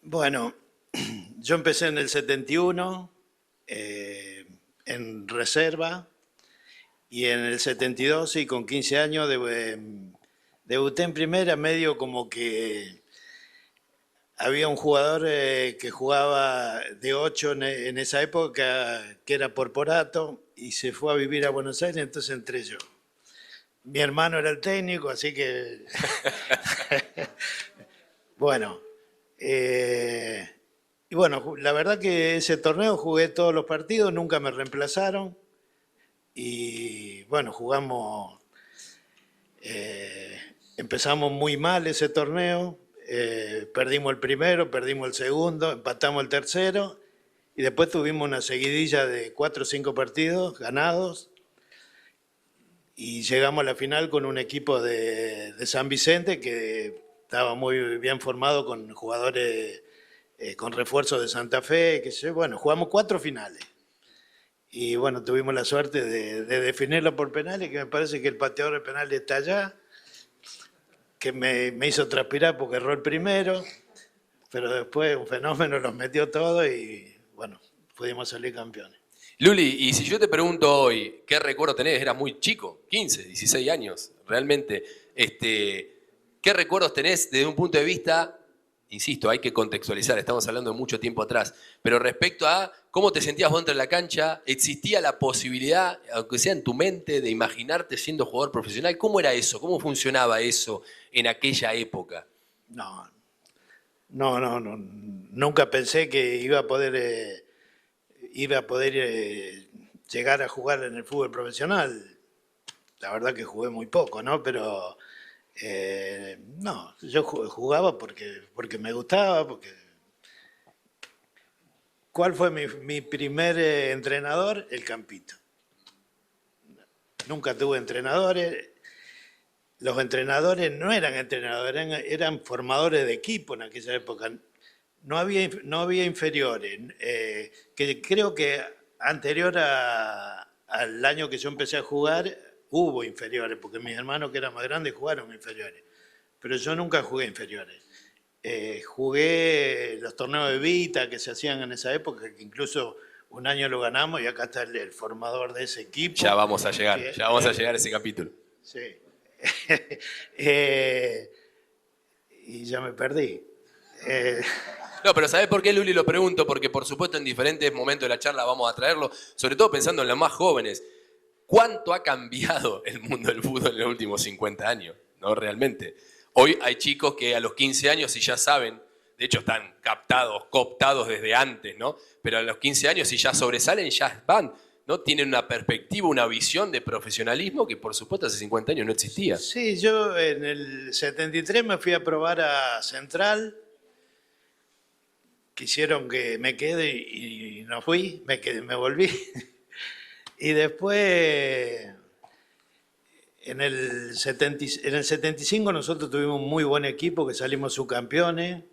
Bueno, yo empecé en el 71 en reserva y en el 72 y con 15 años debuté en primera, medio como que había un jugador que jugaba de 8 en esa época, que era Porporato, y se fue a vivir a Buenos Aires, entonces entré yo. Mi hermano era el técnico, así que bueno. Y bueno, la verdad que ese torneo jugué todos los partidos, nunca me reemplazaron y bueno, jugamos, empezamos muy mal ese torneo, perdimos el primero, perdimos el segundo, empatamos el tercero y después tuvimos una seguidilla de 4 o 5 partidos ganados y llegamos a la final con un equipo de San Vicente que estaba muy bien formado con jugadores con refuerzos de Santa Fe, que sé, bueno, jugamos 4 finales. Y bueno, tuvimos la suerte de definirlo por penales, que me parece que el pateador de penales está allá, que me hizo transpirar porque erró el primero, pero después un fenómeno los metió todos y bueno, pudimos salir campeones. Luli, y si yo te pregunto hoy, ¿qué recuerdo tenés? Eras muy chico, 15, 16 años, realmente. ¿Qué recuerdos tenés desde un punto de vista, insisto, hay que contextualizar, estamos hablando de mucho tiempo atrás, pero respecto a cómo te sentías vos dentro de la cancha, ¿existía la posibilidad, aunque sea en tu mente, de imaginarte siendo jugador profesional? ¿Cómo era eso? ¿Cómo funcionaba eso en aquella época? No, no, nunca pensé que iba a poder llegar a jugar en el fútbol profesional. La verdad que jugué muy poco, ¿no? Pero no, yo jugaba porque me gustaba, porque... ¿Cuál fue mi primer entrenador? El Campito. Nunca tuve entrenadores. Los entrenadores no eran entrenadores, eran formadores de equipo en aquella época. No había inferiores. Que creo que anterior al año que yo empecé a jugar, hubo inferiores, porque mis hermanos que eran más grandes jugaron inferiores. Pero yo nunca jugué inferiores. Jugué los torneos de Vita que se hacían en esa época, que incluso un año lo ganamos y acá está el formador de ese equipo. Ya vamos a llegar, ya vamos a llegar a ese capítulo. Sí. Y ya me perdí. No, pero ¿sabés por qué, Luli, lo pregunto? Porque, por supuesto, en diferentes momentos de la charla vamos a traerlo, sobre todo pensando en los más jóvenes. ¿Cuánto ha cambiado el mundo del fútbol en los últimos 50 años? ¿No? Realmente. Hoy hay chicos que a los 15 años si ya saben, de hecho están cooptados desde antes, ¿no? Pero a los 15 años si ya sobresalen, ya van, ¿no? Tienen una perspectiva, una visión de profesionalismo que, por supuesto, hace 50 años no existía. Sí, yo en el 73 me fui a probar a Central. Quisieron que me quede y no fui, me volví. Y después, en el 75 nosotros tuvimos un muy buen equipo que salimos subcampeones.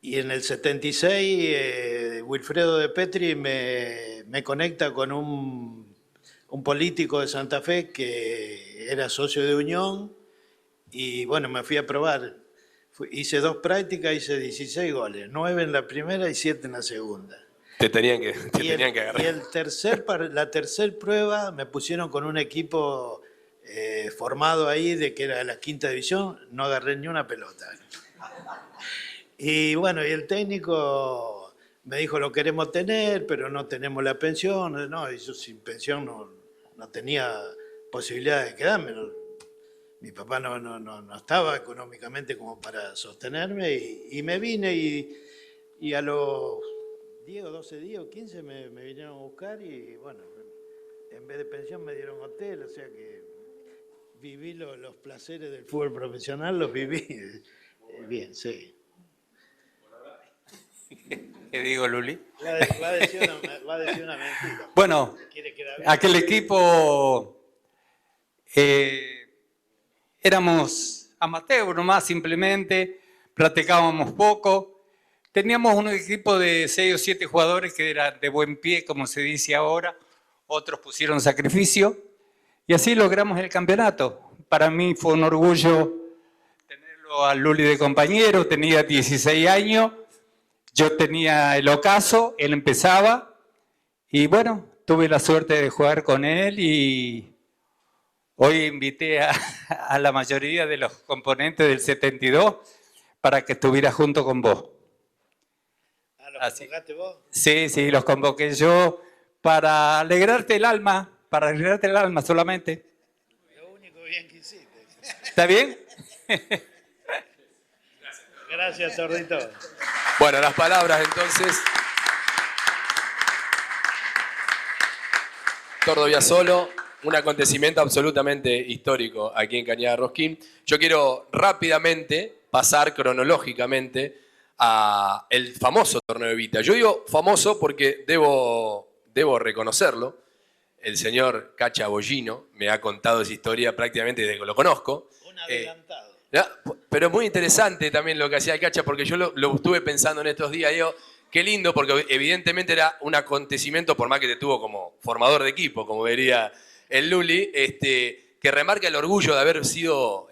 Y en el 76 Wilfredo de Petri me conecta con un político de Santa Fe que era socio de Unión y bueno, me fui a probar. Hice 2 prácticas, hice 16 goles, 9 en la primera y 7 en la segunda. Te tenían que agarrar. Y la tercera prueba me pusieron con un equipo formado ahí de que era la 5ª división, no agarré ni una pelota. Y bueno, y el técnico me dijo, lo queremos tener, pero no tenemos la pensión. No, y yo sin pensión no tenía posibilidad de quedarme. Mi papá no estaba económicamente como para sostenerme y me vine y a los 10 o 12 días o 15 me vinieron a buscar y bueno, en vez de pensión me dieron hotel, o sea que viví los placeres del fútbol profesional, los viví bien, sí. ¿Qué digo, Luli? Va a decir una mentira. Bueno, aquel equipo éramos amateur nomás, simplemente, practicábamos poco. Teníamos un equipo de 6 o 7 jugadores que eran de buen pie, como se dice ahora. Otros pusieron sacrificio y así logramos el campeonato. Para mí fue un orgullo tenerlo al Luli de compañero, tenía 16 años, yo tenía el ocaso, él empezaba y bueno, tuve la suerte de jugar con él y hoy invité a la mayoría de los componentes del 72 para que estuviera junto con vos. ¿Los convocaste vos? Sí, los convoqué yo para alegrarte el alma solamente. Lo único bien que hiciste. ¿Está bien? Gracias, Tordito. Bueno, las palabras entonces. Tordo Biasolo, un acontecimiento absolutamente histórico aquí en Cañada Rosquín. Yo quiero rápidamente pasar cronológicamente a el famoso torneo Evita. Yo digo famoso porque debo reconocerlo. El señor Cacha Bollino me ha contado esa historia prácticamente desde que lo conozco. Un adelantado. Pero es muy interesante también lo que hacía el Cacha, porque yo lo estuve pensando en estos días. Digo, qué lindo, porque evidentemente era un acontecimiento, por más que te tuvo como formador de equipo, como vería el Luli, que remarca el orgullo de haber sido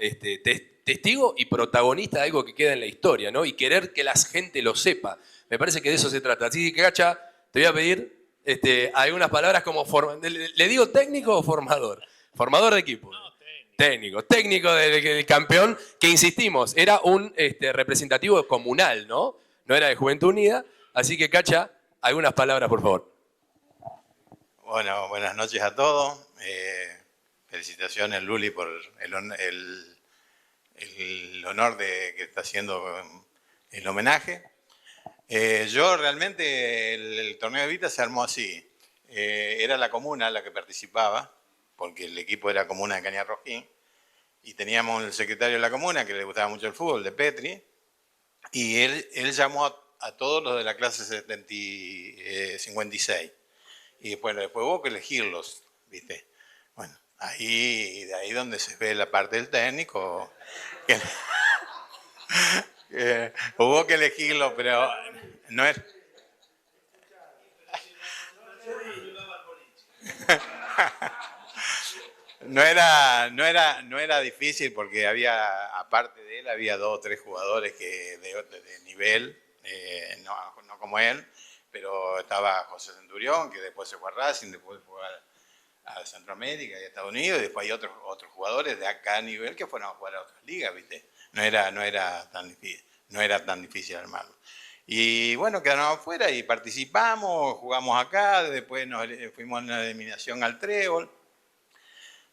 testigo y protagonista de algo que queda en la historia, ¿no? Y querer que la gente lo sepa. Me parece que de eso se trata. Así que, Cacha, te voy a pedir algunas palabras como... ¿Le digo técnico o formador? Formador de equipo. No, técnico del campeón, que insistimos, era un representativo comunal, ¿no? No era de Juventud Unida. Así que, Cacha, algunas palabras, por favor. Bueno, buenas noches a todos. Felicitaciones, Luli, por el honor de que está haciendo el homenaje. Yo realmente, el torneo de Evita se armó así. Era la comuna la que participaba, porque el equipo era comuna de Cañada Rosquín, y teníamos el secretario de la comuna que le gustaba mucho el fútbol, de Petri, y él llamó a todos los de la clase 56. Y después hubo que elegirlos, ¿viste? Bueno, de ahí donde se ve la parte del técnico. Hubo que elegirlo, pero no es... No era difícil porque aparte de él, había 2 o 3 jugadores de nivel, no como él, pero estaba José Centurión, que después se fue a Racing, después fue a Centroamérica y a Estados Unidos, y después hay otros jugadores de acá a nivel que fueron a jugar a otras ligas, ¿viste? No era tan difícil armarlo. Y bueno, quedamos afuera y participamos, jugamos acá, después fuimos en la eliminación al Trébol.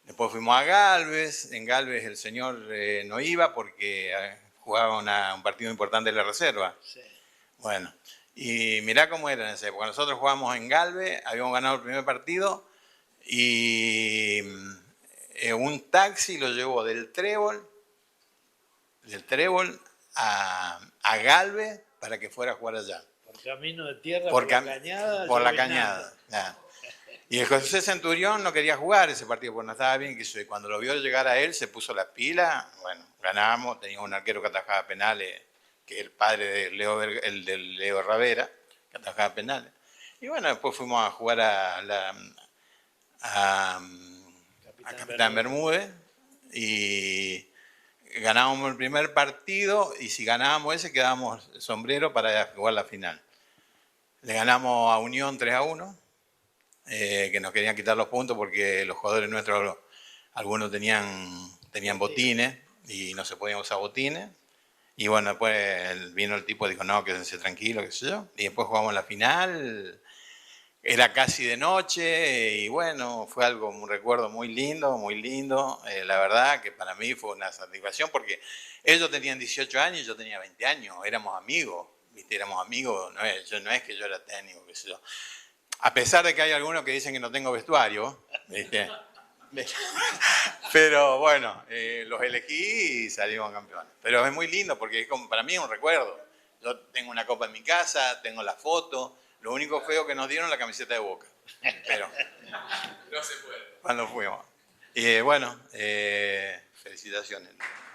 Después fuimos a Galvez. En Galvez el señor no iba porque jugaba un partido importante de la reserva. Sí. Bueno, y mirá cómo era en esa época. Nosotros jugamos en Galvez, habíamos ganado el primer partido y un taxi lo llevó del Trébol a Galvez para que fuera a jugar allá. Por camino de tierra, por la cañada. Por la cañada, ya. Y el José Centurión no quería jugar ese partido porque no estaba bien. Y cuando lo vio llegar a él, se puso las pilas. Bueno, ganamos. Teníamos un arquero que atajaba penales, que es el padre de Leo Ravera, que atajaba penales. Y bueno, después fuimos a jugar a Capitán Bermúdez y ganábamos el primer partido. Y si ganábamos ese, quedábamos sombrero para jugar la final. Le ganamos a Unión 3-1. Que nos querían quitar los puntos porque los jugadores nuestros, algunos tenían botines y no se podían usar botines. Y bueno, después vino el tipo y dijo, no, quédense tranquilos, qué sé yo. Y después jugamos la final, era casi de noche y bueno, fue un recuerdo muy lindo, muy lindo. La verdad que para mí fue una satisfacción porque ellos tenían 18 años y yo tenía 20 años, éramos amigos, ¿viste? Éramos amigos, no es que yo era técnico, qué sé yo. A pesar de que hay algunos que dicen que no tengo vestuario, ¿viste? Pero bueno, los elegí y salimos campeones. Pero es muy lindo porque para mí es un recuerdo. Yo tengo una copa en mi casa, tengo la foto. Lo único feo que nos dieron la camiseta de Boca. Pero no se puede. Cuando fuimos. Y bueno, felicitaciones.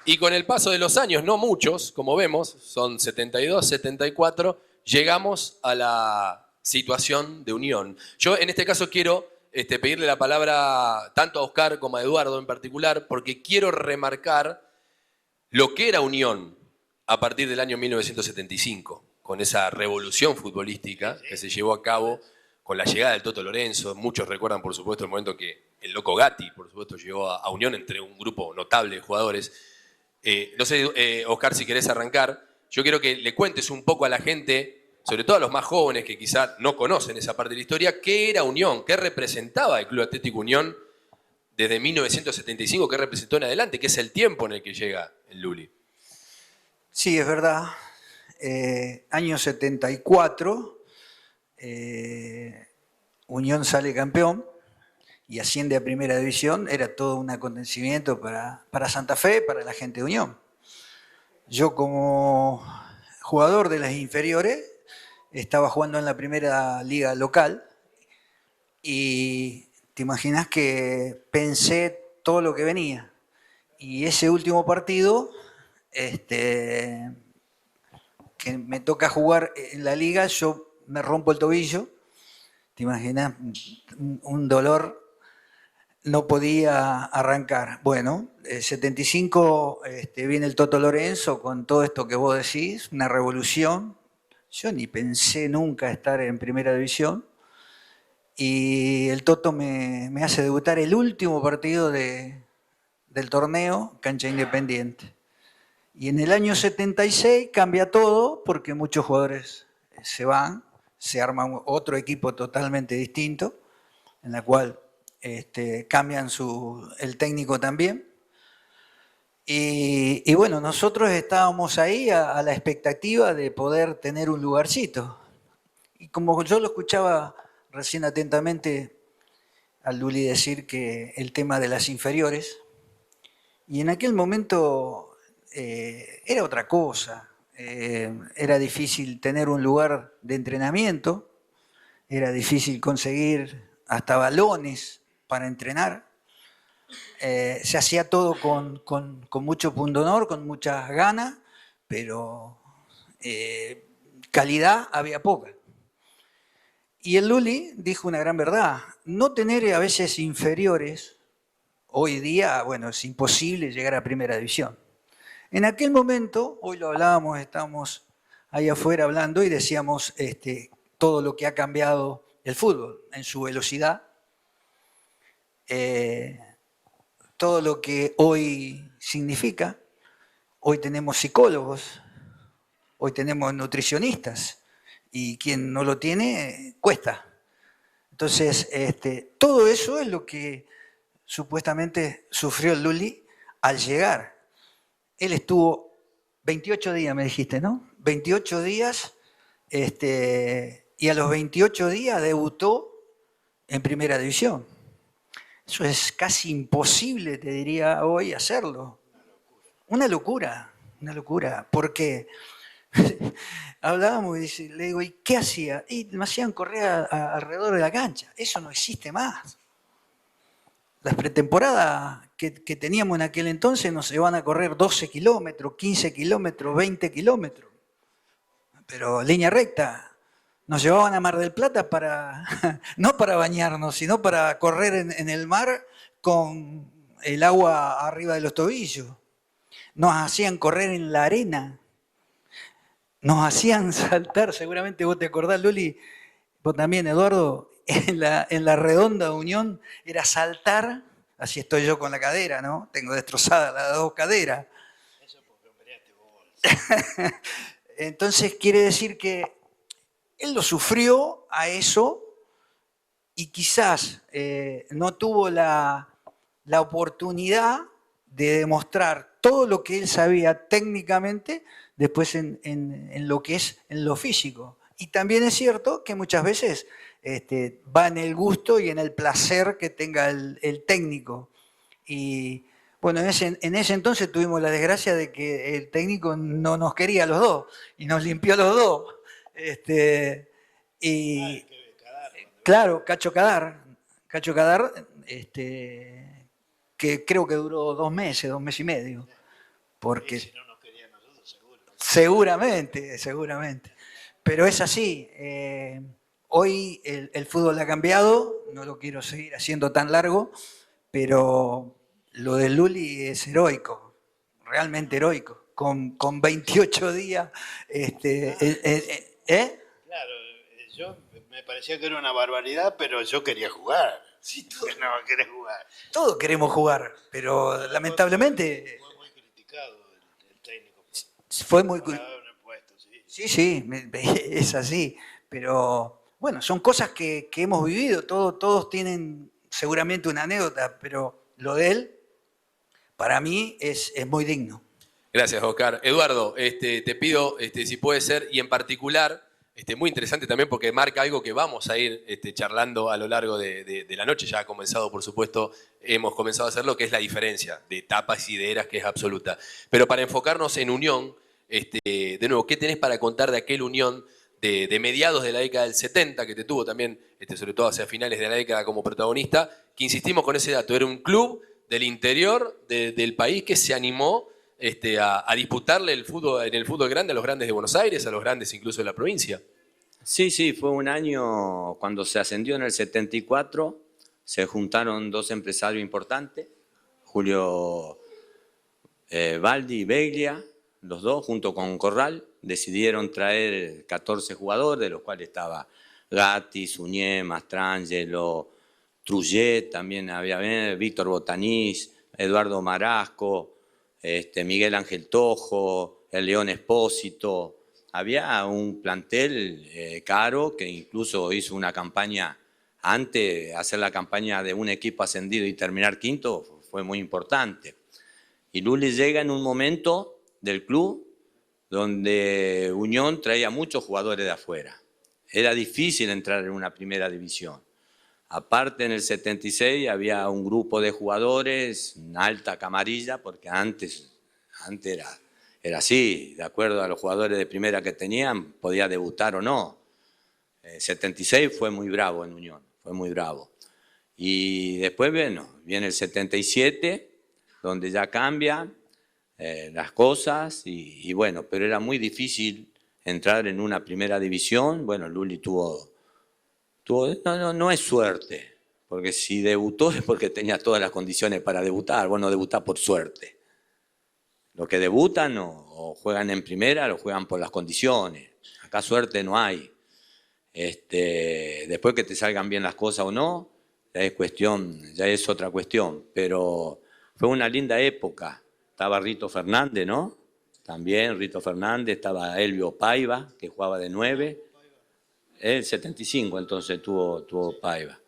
Y con el paso de los años, no muchos, como vemos, son 72, 74, llegamos a la situación de unión. Yo en este caso quiero pedirle la palabra tanto a Oscar como a Eduardo en particular, porque quiero remarcar lo que era Unión a partir del año 1975, con esa revolución futbolística que se llevó a cabo con la llegada del Toto Lorenzo. Muchos recuerdan, por supuesto, el momento que el Loco Gatti, por supuesto, llegó a Unión entre un grupo notable de jugadores. No sé, Oscar, si querés arrancar. Yo quiero que le cuentes un poco a la gente, sobre todo a los más jóvenes que quizás no conocen esa parte de la historia, qué era Unión, qué representaba el Club Atlético Unión desde 1975, qué representó en adelante, qué es el tiempo en el que llega el Luli. Sí, es verdad. Año 74, Unión sale campeón y asciende a Primera División. Era todo un acontecimiento para Santa Fe, para la gente de Unión. Yo como jugador de las inferiores estaba jugando en la primera liga local y te imaginas que pensé todo lo que venía. Y ese último partido, que me toca jugar en la liga, yo me rompo el tobillo. Te imaginas, un dolor, no podía arrancar. Bueno, 75 viene el Toto Lorenzo con todo esto que vos decís, una revolución. Yo ni pensé nunca estar en Primera División. Y el Toto me hace debutar el último partido del torneo, cancha Independiente. Y en el año 76 cambia todo porque muchos jugadores se van, se arma otro equipo totalmente distinto, en la cual cambian el técnico también. Y bueno, nosotros estábamos ahí a la expectativa de poder tener un lugarcito. Y como yo lo escuchaba recién atentamente al Luli decir que el tema de las inferiores, y en aquel momento era otra cosa. Era difícil tener un lugar de entrenamiento, era difícil conseguir hasta balones para entrenar. Se hacía todo con mucho pundonor, con muchas ganas, pero calidad había poca. Y el Luli dijo una gran verdad: no tener a veces inferiores, hoy día, bueno, es imposible llegar a Primera División. En aquel momento, hoy lo hablábamos, estábamos ahí afuera hablando y decíamos todo lo que ha cambiado el fútbol en su velocidad, todo lo que hoy significa. Hoy tenemos psicólogos, hoy tenemos nutricionistas, y quien no lo tiene, cuesta. Entonces, todo eso es lo que supuestamente sufrió el Luli al llegar. Él estuvo 28 días, me dijiste, ¿no? 28 días, y a los 28 días debutó en Primera División. Eso es casi imposible, te diría hoy, hacerlo. Una locura, porque hablábamos y le digo, ¿y qué hacía? Y me hacían correr alrededor de la cancha. Eso no existe más. Las pretemporadas que teníamos en aquel entonces nos iban a correr 12 kilómetros, 15 kilómetros, 20 kilómetros. Pero línea recta. Nos llevaban a Mar del Plata no para bañarnos, sino para correr en el mar con el agua arriba de los tobillos. Nos hacían correr en la arena. Nos hacían saltar, seguramente vos te acordás, Luli, vos también, Eduardo, en la redonda de Unión, era saltar, así estoy yo con la cadera, ¿no? Tengo destrozadas las dos caderas. Eso porque operaste vos. Entonces quiere decir que él lo sufrió a eso y quizás no tuvo la oportunidad de demostrar todo lo que él sabía técnicamente después en lo que es en lo físico. Y también es cierto que muchas veces va en el gusto y en el placer que tenga el técnico. Y bueno, en ese entonces tuvimos la desgracia de que el técnico no nos quería a los dos y nos limpió a los dos. Y claro, Cacho Cadar, que creo que duró 2 meses y medio. Porque si no nos quería a nosotros, seguro. Seguramente. Pero es así. Hoy el fútbol ha cambiado, no lo quiero seguir haciendo tan largo, pero lo de Luli es heroico. realmente heroico. Con 28 días, Claro, yo me parecía que era una barbaridad, pero yo quería jugar. Sí, No, querés jugar. todos queremos jugar, pero lamentablemente Fue muy criticado el técnico fue muy... por haberme puesto, sí. Sí, sí, es así, pero bueno, son cosas que hemos vivido, todos tienen seguramente una anécdota, pero lo de él, para mí, es muy digno. Gracias, Oscar. Eduardo, te pido si puede ser, y en particular, muy interesante también porque marca algo que vamos a ir charlando a lo largo de la noche, ya ha comenzado, por supuesto, hemos comenzado a hacerlo, que es la diferencia de etapas y de eras, que es absoluta. Pero para enfocarnos en Unión, de nuevo, ¿qué tenés para contar de aquel Unión de mediados de la década del 70, que te tuvo también, sobre todo hacia finales de la década como protagonista, que insistimos con ese dato, era un club del interior del país que se animó a disputarle el fútbol, en el fútbol grande a los grandes de Buenos Aires, a los grandes incluso de la provincia? Sí, fue un año cuando se ascendió en el 74, se juntaron dos empresarios importantes, Julio Baldi y Beglia, los dos junto con Corral, decidieron traer 14 jugadores, de los cuales estaba Gatti, Suñé, Mastrangelo, Trujillet, también había Víctor Botanís, Eduardo Marasco, Miguel Ángel Tojo, el León Espósito. Había un plantel caro que incluso hizo una campaña, antes de hacer la campaña de un equipo ascendido y terminar quinto, fue muy importante. Y Luli llega en un momento del club donde Unión traía muchos jugadores de afuera. Era difícil entrar en una primera división. Aparte, en el 76 había un grupo de jugadores, una alta camarilla, porque antes era así, de acuerdo a los jugadores de primera que tenían, podía debutar o no. El 76 fue muy bravo en Unión, fue muy bravo. Y después, bueno, viene el 77, donde ya cambian las cosas, y bueno, pero era muy difícil entrar en una primera división. Bueno, Luli tuvo no es suerte, porque si debutó es porque tenía todas las condiciones para debutar. Vos no debutás por suerte. Los que debutan o juegan en primera, lo juegan por las condiciones. Acá suerte no hay. Después que te salgan bien las cosas o no, ya es otra cuestión. Pero fue una linda época. Estaba Rito Fernández, ¿no? También Rito Fernández, estaba Elvio Paiva, que jugaba de 9. El 75 entonces tuvo Paiva.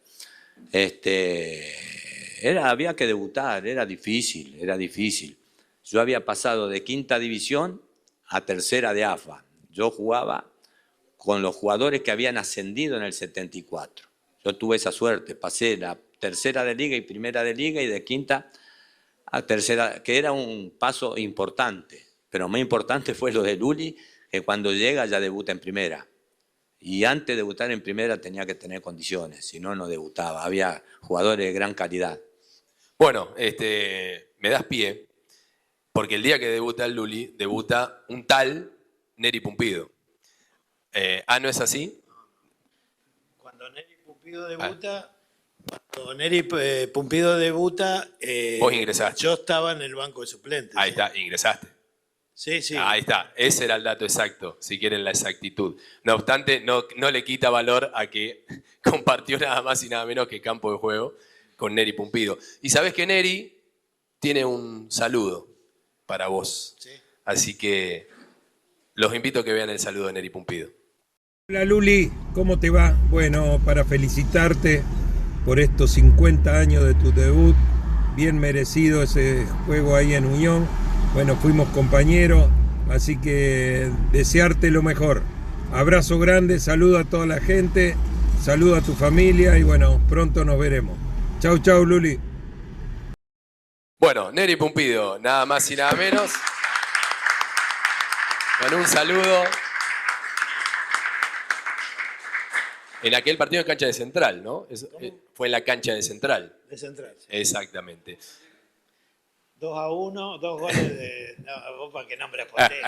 Había que debutar, era difícil. Yo había pasado de quinta división a tercera de AFA. Yo jugaba con los jugadores que habían ascendido en el 74. Yo tuve esa suerte, pasé la tercera de liga y primera de liga y de quinta a tercera, que era un paso importante. Pero más importante fue lo de Luli, que cuando llega ya debuta en primera. Y antes de debutar en primera tenía que tener condiciones, si no, no debutaba. Había jugadores de gran calidad. Bueno, me das pie, porque el día que debuta el Luli, debuta un tal Neri Pumpido. ¿No es así? Cuando Neri Pumpido debuta, Vos ingresaste. yo estaba en el banco de suplentes. Ahí está, ingresaste. Sí. Ahí está, ese era el dato exacto, si quieren la exactitud. No obstante, no le quita valor a que compartió nada más y nada menos que campo de juego con Neri Pumpido. Y sabés que Neri tiene un saludo para vos. Sí. Así que los invito a que vean el saludo de Neri Pumpido. Hola Luli, ¿cómo te va? Bueno, para felicitarte por estos 50 años de tu debut, bien merecido ese juego ahí en Unión. Bueno, fuimos compañeros, así que desearte lo mejor. Abrazo grande, saludo a toda la gente, saludo a tu familia y bueno, pronto nos veremos. Chau, Luli. Bueno, Neri Pumpido, nada más y nada menos. Con un saludo. En aquel partido en cancha de Central, ¿no? Fue en la cancha de Central. De Central. Sí. Exactamente. 2-1, 2 goles de... No, vos para qué nombre potente.